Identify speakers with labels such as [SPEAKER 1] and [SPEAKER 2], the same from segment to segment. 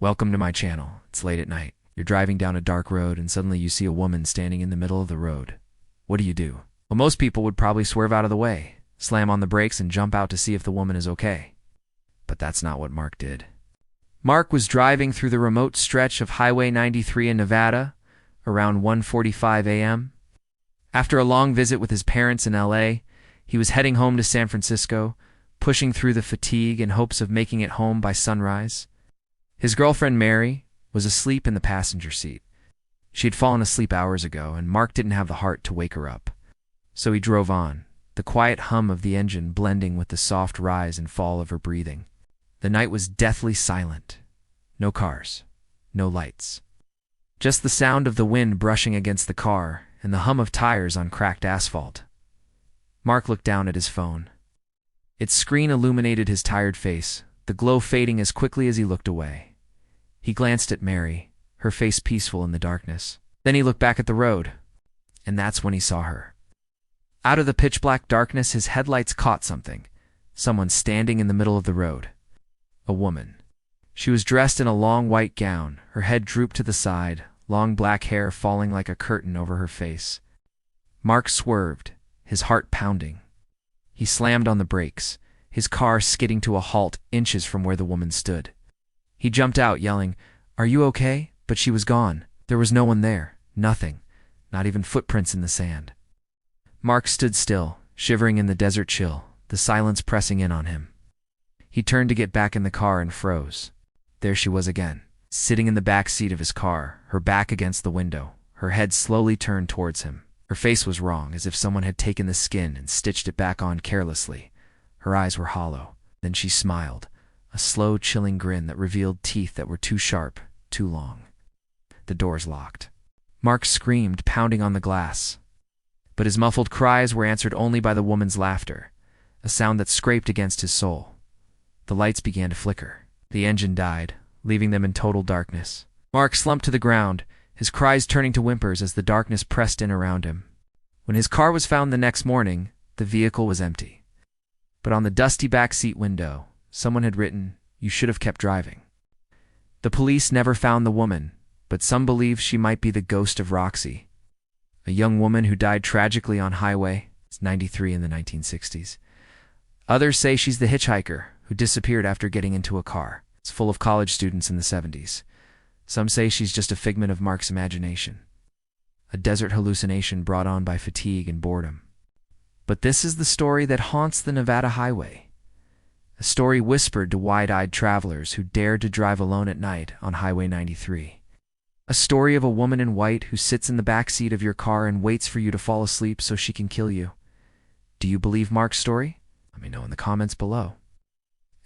[SPEAKER 1] Welcome to my channel. It's late at night. You're driving down a dark road and suddenly you see a woman standing in the middle of the road. What do? Well, most people would probably swerve out of the way, slam on the brakes and jump out to see if the woman is okay. But that's not what Mark did. Mark was driving through the remote stretch of Highway 93 in Nevada around 1:45 a.m. After a long visit with his parents in LA, he was heading home to San Francisco, pushing through the fatigue in hopes of making it home by sunrise. His girlfriend, Mary, was asleep in the passenger seat. She had fallen asleep hours ago, and Mark didn't have the heart to wake her up. So he drove on, the quiet hum of the engine blending with the soft rise and fall of her breathing. The night was deathly silent. No cars, no lights. Just the sound of the wind brushing against the car and the hum of tires on cracked asphalt. Mark looked down at his phone. Its screen illuminated his tired face, the glow fading as quickly as he looked away. He glanced at Mary, her face peaceful in the darkness. Then he looked back at the road, and that's when he saw her. Out of the pitch-black darkness, his headlights caught something. Someone standing in the middle of the road. A woman. She was dressed in a long white gown, her head drooped to the side, long black hair falling like a curtain over her face. Mark swerved, his heart pounding. He slammed on the brakes, his car skidding to a halt inches from where the woman stood. He jumped out, yelling, "Are you okay?" But she was gone. There was no one there. Nothing. Not even footprints in the sand. Mark stood still, shivering in the desert chill, the silence pressing in on him. He turned to get back in the car and froze. There she was again, sitting in the back seat of his car, her back against the window, her head slowly turned towards him. Her face was wrong, as if someone had taken the skin and stitched it back on carelessly. Her eyes were hollow. Then she smiled, a slow, chilling grin that revealed teeth that were too sharp, too long. The doors locked. Mark screamed, pounding on the glass. But his muffled cries were answered only by the woman's laughter, a sound that scraped against his soul. The lights began to flicker. The engine died, leaving them in total darkness. Mark slumped to the ground, his cries turning to whimpers as the darkness pressed in around him. When his car was found the next morning, the vehicle was empty. But on the dusty backseat window, someone had written, "You should have kept driving." The police never found the woman, but some believe she might be the ghost of Roxy, a young woman who died tragically on Highway 93 in the 1960s. Others say she's the hitchhiker who disappeared after getting into a car. It's full of college students in the 70s. Some say she's just a figment of Mark's imagination, a desert hallucination brought on by fatigue and boredom. But this is the story that haunts the Nevada highway, a story whispered to wide-eyed travelers who dared to drive alone at night on Highway 93. A story of a woman in white who sits in the back seat of your car and waits for you to fall asleep so she can kill you. Do you believe Mark's story? Let me know in the comments below.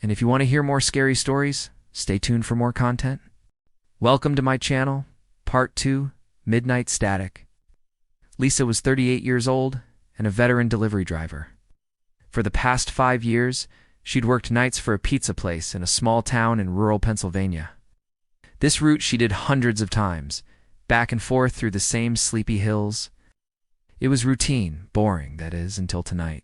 [SPEAKER 1] And if you want to hear more scary stories, stay tuned for more content. Welcome to my channel, Part 2, Midnight Static. Lisa was 38 years old and a veteran delivery driver. For the past 5 years, she'd worked nights for a pizza place in a small town in rural Pennsylvania. This route she did hundreds of times, back and forth through the same sleepy hills. It was routine, boring, that is, until tonight.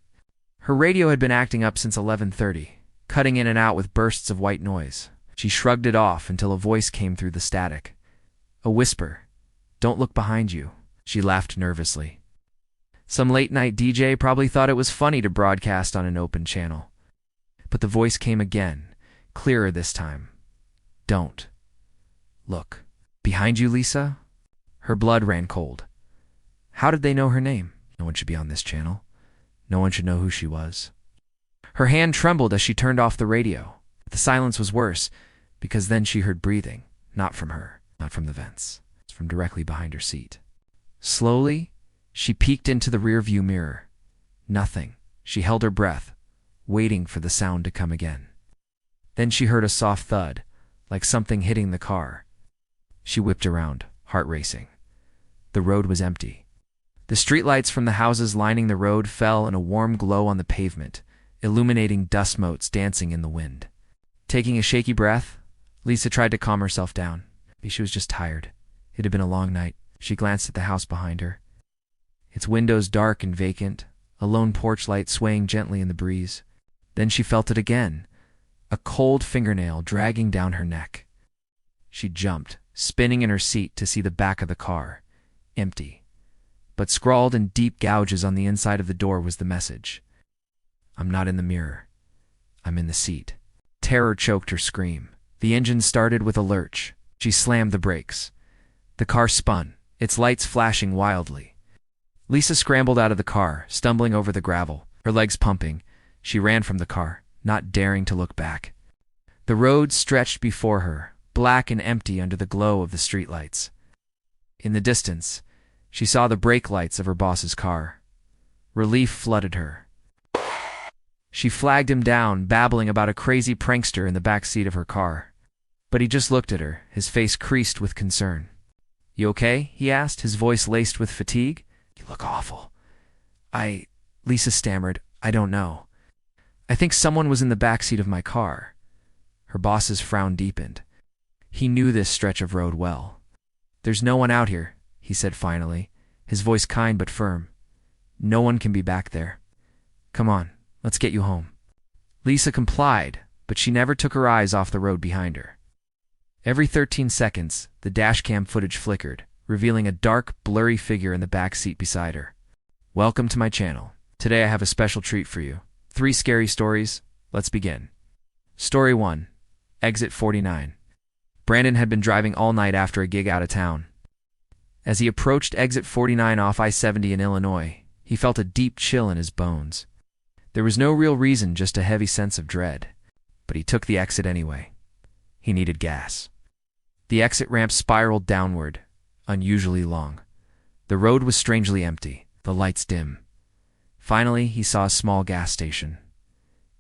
[SPEAKER 1] Her radio had been acting up since 11:30, cutting in and out with bursts of white noise. She shrugged it off until a voice came through the static. A whisper. "Don't look behind you." She laughed nervously. Some late-night DJ probably thought it was funny to broadcast on an open channel. But the voice came again, clearer this time. "Don't look behind you, Lisa." Her blood ran cold. How did they know her name? No one should be on this channel. No one should know who she was. Her hand trembled as she turned off the radio. The silence was worse, because then she heard breathing, not from her, not from the vents. It's from directly behind her seat. Slowly, she peeked into the rearview mirror. Nothing. She held her breath, waiting for the sound to come again. Then she heard a soft thud, like something hitting the car. She whipped around, heart racing. The road was empty. The streetlights from the houses lining the road fell in a warm glow on the pavement, illuminating dust motes dancing in the wind. Taking a shaky breath, Lisa tried to calm herself down. Maybe she was just tired. It had been a long night. She glanced at the house behind her. Its windows dark and vacant, a lone porch light swaying gently in the breeze. Then she felt it again, a cold fingernail dragging down her neck. She jumped, spinning in her seat to see the back of the car. Empty. But scrawled in deep gouges on the inside of the door was the message. I'm not in the mirror. I'm in the seat. Terror choked her scream. The engine started with a lurch. She slammed the brakes. The car spun, its lights flashing wildly. Lisa scrambled out of the car, stumbling over the gravel, her legs pumping. She ran from the car, not daring to look back. The road stretched before her, black and empty under the glow of the streetlights. In the distance, she saw the brake lights of her boss's car. Relief flooded her. She flagged him down, babbling about a crazy prankster in the back seat of her car. But he just looked at her, his face creased with concern. You okay? He asked, his voice laced with fatigue. You look awful. Lisa stammered, I don't know. I think someone was in the back seat of my car. Her boss's frown deepened. He knew this stretch of road well. There's no one out here, he said finally, his voice kind but firm. No one can be back there. Come on, let's get you home. Lisa complied, but she never took her eyes off the road behind her. Every 13 seconds, the dashcam footage flickered, revealing a dark, blurry figure in the back seat beside her. Welcome to my channel. Today I have a special treat for you. 3 scary stories. Let's begin. Story 1. Exit 49. Brandon had been driving all night after a gig out of town. As he approached Exit 49 off I-70 in Illinois, he felt a deep chill in his bones. There was no real reason, just a heavy sense of dread. But he took the exit anyway. He needed gas. The exit ramp spiraled downward, unusually long. The road was strangely empty, the lights dim. Finally, he saw a small gas station.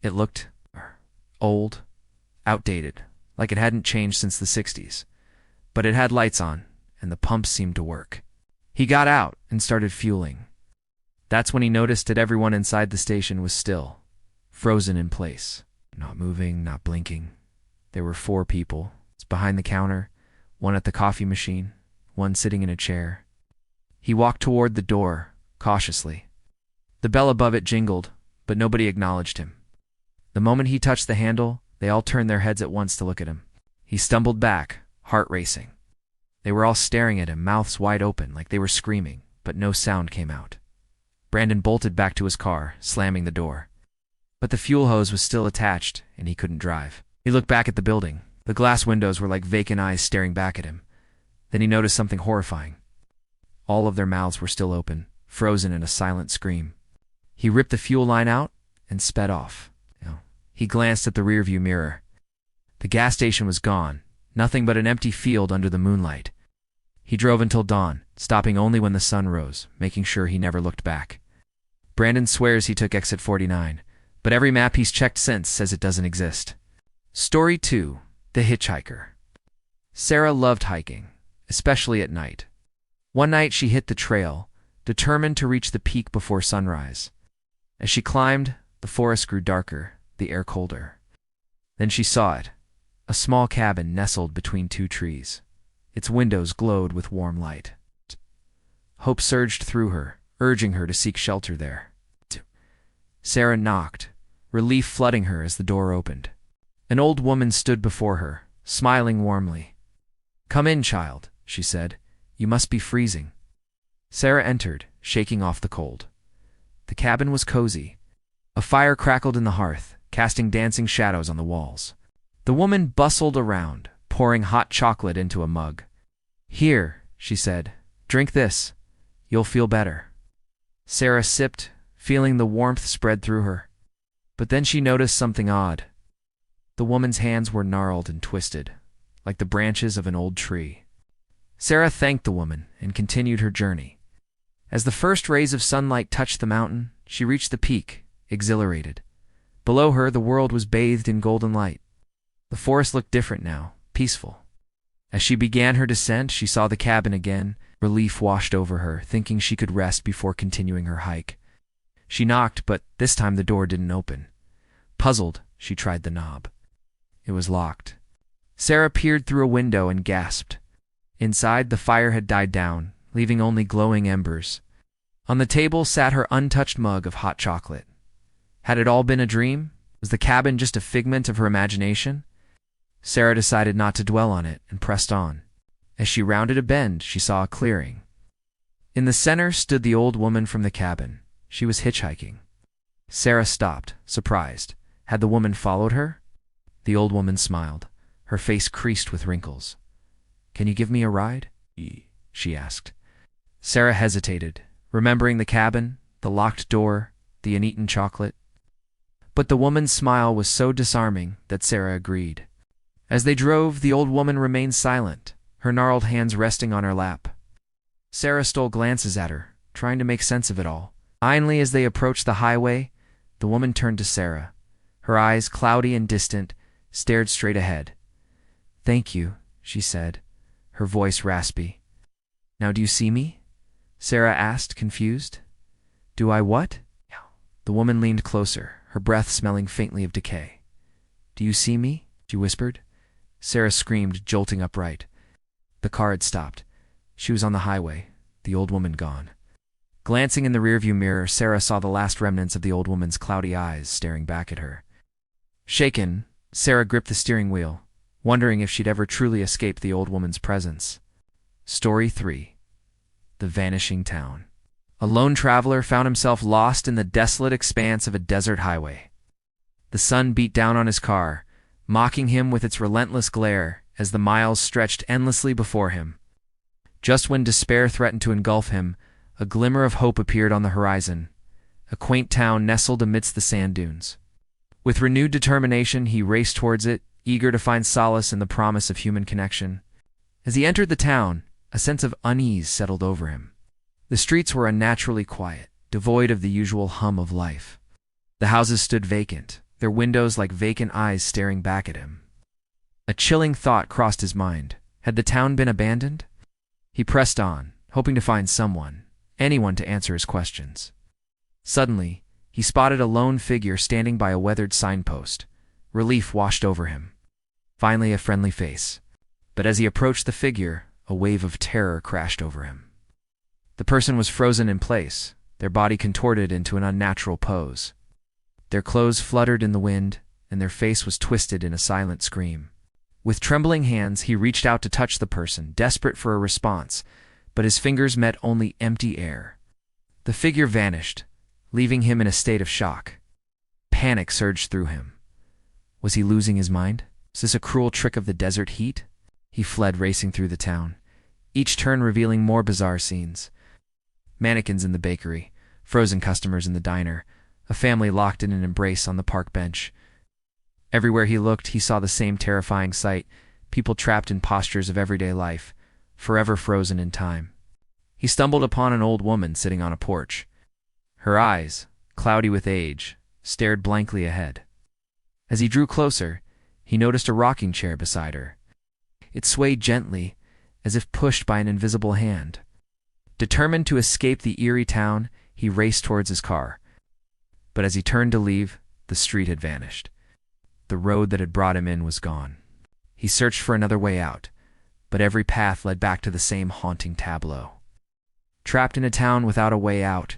[SPEAKER 1] It looked old, outdated, like it hadn't changed since the 60s. But it had lights on, and the pumps seemed to work. He got out and started fueling. That's when he noticed that everyone inside the station was still, frozen in place, not moving, not blinking. There were 4 people, behind the counter, one at the coffee machine, one sitting in a chair. He walked toward the door, cautiously. The bell above it jingled, but nobody acknowledged him. The moment he touched the handle, they all turned their heads at once to look at him. He stumbled back, heart racing. They were all staring at him, mouths wide open, like they were screaming, but no sound came out. Brandon bolted back to his car, slamming the door. But the fuel hose was still attached, and he couldn't drive. He looked back at the building. The glass windows were like vacant eyes staring back at him. Then he noticed something horrifying. All of their mouths were still open, frozen in a silent scream. He ripped the fuel line out and sped off. He glanced at the rearview mirror. The gas station was gone, nothing but an empty field under the moonlight. He drove until dawn, stopping only when the sun rose, making sure he never looked back. Brandon swears he took exit 49, but every map he's checked since says it doesn't exist. Story 2. The Hitchhiker. Sarah loved hiking, especially at night. One night she hit the trail, determined to reach the peak before sunrise. As she climbed, the forest grew darker, the air colder. Then she saw it, a small cabin nestled between 2 trees. Its windows glowed with warm light. Hope surged through her, urging her to seek shelter there. Sarah knocked, relief flooding her as the door opened. An old woman stood before her, smiling warmly. "Come in, child," she said. "You must be freezing." Sarah entered, shaking off the cold. The cabin was cozy. A fire crackled in the hearth, casting dancing shadows on the walls. The woman bustled around, pouring hot chocolate into a mug. "Here," she said, "drink this. You'll feel better." Sarah sipped, feeling the warmth spread through her. But then she noticed something odd. The woman's hands were gnarled and twisted, like the branches of an old tree. Sarah thanked the woman and continued her journey. As the first rays of sunlight touched the mountain, she reached the peak, exhilarated. Below her, the world was bathed in golden light. The forest looked different now, peaceful. As she began her descent, she saw the cabin again. Relief washed over her, thinking she could rest before continuing her hike. She knocked, but this time the door didn't open. Puzzled, she tried the knob. It was locked. Sarah peered through a window and gasped. Inside, the fire had died down, leaving only glowing embers. On the table sat her untouched mug of hot chocolate. Had it all been a dream? Was the cabin just a figment of her imagination? Sarah decided not to dwell on it and pressed on. As she rounded a bend, she saw a clearing. In the center stood the old woman from the cabin. She was hitchhiking. Sarah stopped, surprised. Had the woman followed her? The old woman smiled, her face creased with wrinkles. "Can you give me a ride?" she asked. Sarah hesitated, remembering the cabin, the locked door, the uneaten chocolate. But the woman's smile was so disarming that Sarah agreed. As they drove, the old woman remained silent, her gnarled hands resting on her lap. Sarah stole glances at her, trying to make sense of it all. Finally, as they approached the highway, the woman turned to Sarah. Her eyes, cloudy and distant, stared straight ahead. "Thank you," she said, her voice raspy. "Now do you see me?" Sarah asked, confused. "Do I what?" The woman leaned closer, her breath smelling faintly of decay. "Do you see me?" she whispered. Sarah screamed, jolting upright. The car had stopped. She was on the highway, the old woman gone. Glancing in the rearview mirror, Sarah saw the last remnants of the old woman's cloudy eyes staring back at her. Shaken, Sarah gripped the steering wheel, wondering if she'd ever truly escaped the old woman's presence. Story 3. The Vanishing Town. A lone traveler found himself lost in the desolate expanse of a desert highway. The sun beat down on his car, mocking him with its relentless glare as the miles stretched endlessly before him. Just when despair threatened to engulf him, a glimmer of hope appeared on the horizon, a quaint town nestled amidst the sand dunes. With renewed determination, he raced towards it, eager to find solace in the promise of human connection. As he entered the town, a sense of unease settled over him. The streets were unnaturally quiet, devoid of the usual hum of life. The houses stood vacant, their windows like vacant eyes staring back at him. A chilling thought crossed his mind. Had the town been abandoned? He pressed on, hoping to find someone, anyone to answer his questions. Suddenly, he spotted a lone figure standing by a weathered signpost. Relief washed over him. Finally, a friendly face. But as he approached the figure, a wave of terror crashed over him. The person was frozen in place, their body contorted into an unnatural pose. Their clothes fluttered in the wind, and their face was twisted in a silent scream. With trembling hands, he reached out to touch the person, desperate for a response, but his fingers met only empty air. The figure vanished, leaving him in a state of shock. Panic surged through him. Was he losing his mind? Was this a cruel trick of the desert heat? He fled, racing through the town, each turn revealing more bizarre scenes. Mannequins in the bakery, frozen customers in the diner, a family locked in an embrace on the park bench. Everywhere he looked, he saw the same terrifying sight, people trapped in postures of everyday life, forever frozen in time. He stumbled upon an old woman sitting on a porch. Her eyes, cloudy with age, stared blankly ahead. As he drew closer, he noticed a rocking chair beside her. It swayed gently, as if pushed by an invisible hand. Determined to escape the eerie town, he raced towards his car. But as he turned to leave, the street had vanished. The road that had brought him in was gone. He searched for another way out, but every path led back to the same haunting tableau. Trapped in a town without a way out,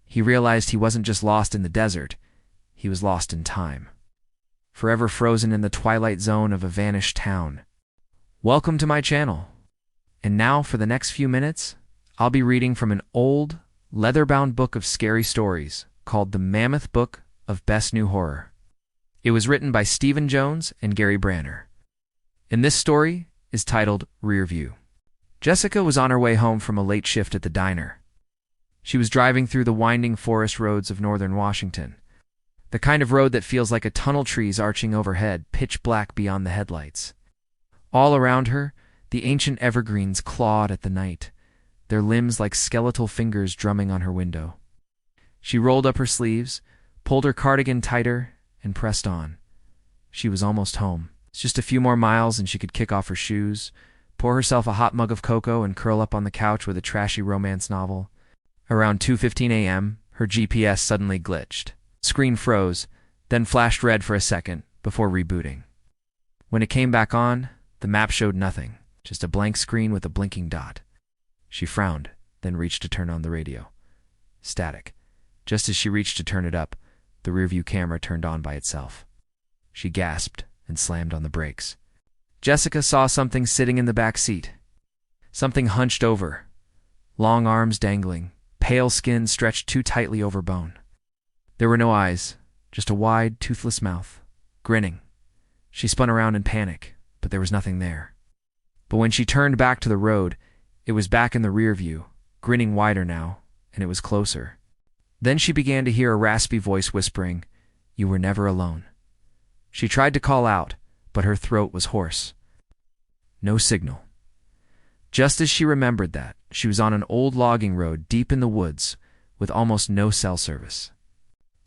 [SPEAKER 1] he realized he wasn't just lost in the desert, he was lost in time. Forever frozen in the twilight zone of a vanished town. Welcome to my channel. And now, for the next few minutes, I'll be reading from an old, leather-bound book of scary stories called The Mammoth Book of Best New Horror. It was written by Stephen Jones and Gary Branner. And this story is titled Rear View. Jessica was on her way home from a late shift at the diner. She was driving through the winding forest roads of northern Washington, the kind of road that feels like a tunnel trees arching overhead, pitch black beyond the headlights. All around her, the ancient evergreens clawed at the night, their limbs like skeletal fingers drumming on her window. She rolled up her sleeves, pulled her cardigan tighter, and pressed on. She was almost home. It's just a few more miles and she could kick off her shoes, pour herself a hot mug of cocoa, and curl up on the couch with a trashy romance novel. Around 2:15 a.m., her GPS suddenly glitched. Screen froze, then flashed red for a second before rebooting. When it came back on, the map showed nothing, just a blank screen with a blinking dot. She frowned, then reached to turn on the radio. Static. Just as she reached to turn it up, the rearview camera turned on by itself. She gasped and slammed on the brakes. Jessica saw something sitting in the back seat. Something hunched over, long arms dangling, pale skin stretched too tightly over bone. There were no eyes, just a wide, toothless mouth, grinning. She spun around in panic, but there was nothing there. But when she turned back to the road, it was back in the rear view, grinning wider now, and it was closer. Then she began to hear a raspy voice whispering, "You were never alone." She tried to call out, but her throat was hoarse. No signal. Just as she remembered that, she was on an old logging road deep in the woods with almost no cell service.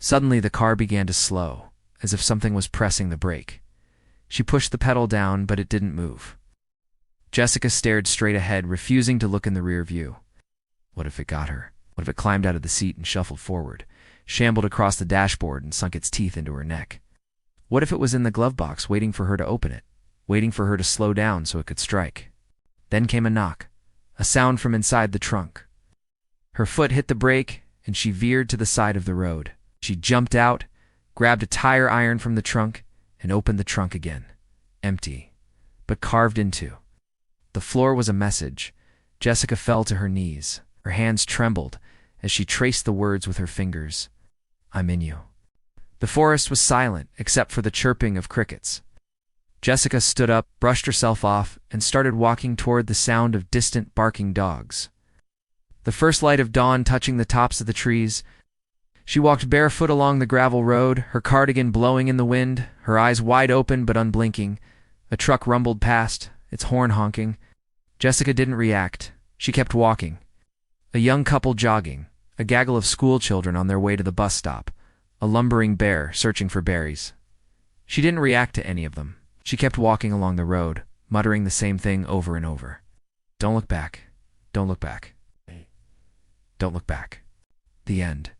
[SPEAKER 1] Suddenly the car began to slow, as if something was pressing the brake. She pushed the pedal down, but it didn't move. Jessica stared straight ahead, refusing to look in the rear view. What if it got her? What if it climbed out of the seat and shuffled forward, shambled across the dashboard and sunk its teeth into her neck? What if it was in the glove box waiting for her to open it, waiting for her to slow down so it could strike? Then came a knock, a sound from inside the trunk. Her foot hit the brake, and she veered to the side of the road. She jumped out, grabbed a tire iron from the trunk, and opened the trunk again. Empty, but carved into. The floor was a message. Jessica fell to her knees. Her hands trembled as she traced the words with her fingers. "I'm in you." The forest was silent except for the chirping of crickets. Jessica stood up, brushed herself off, and started walking toward the sound of distant barking dogs. The first light of dawn touching the tops of the trees. She walked barefoot along the gravel road, her cardigan blowing in the wind, her eyes wide open but unblinking. A truck rumbled past, its horn honking. Jessica didn't react. She kept walking. A young couple jogging, a gaggle of school children on their way to the bus stop, a lumbering bear searching for berries. She didn't react to any of them. She kept walking along the road, muttering the same thing over and over. "Don't look back. Don't look back. Don't look back." The end.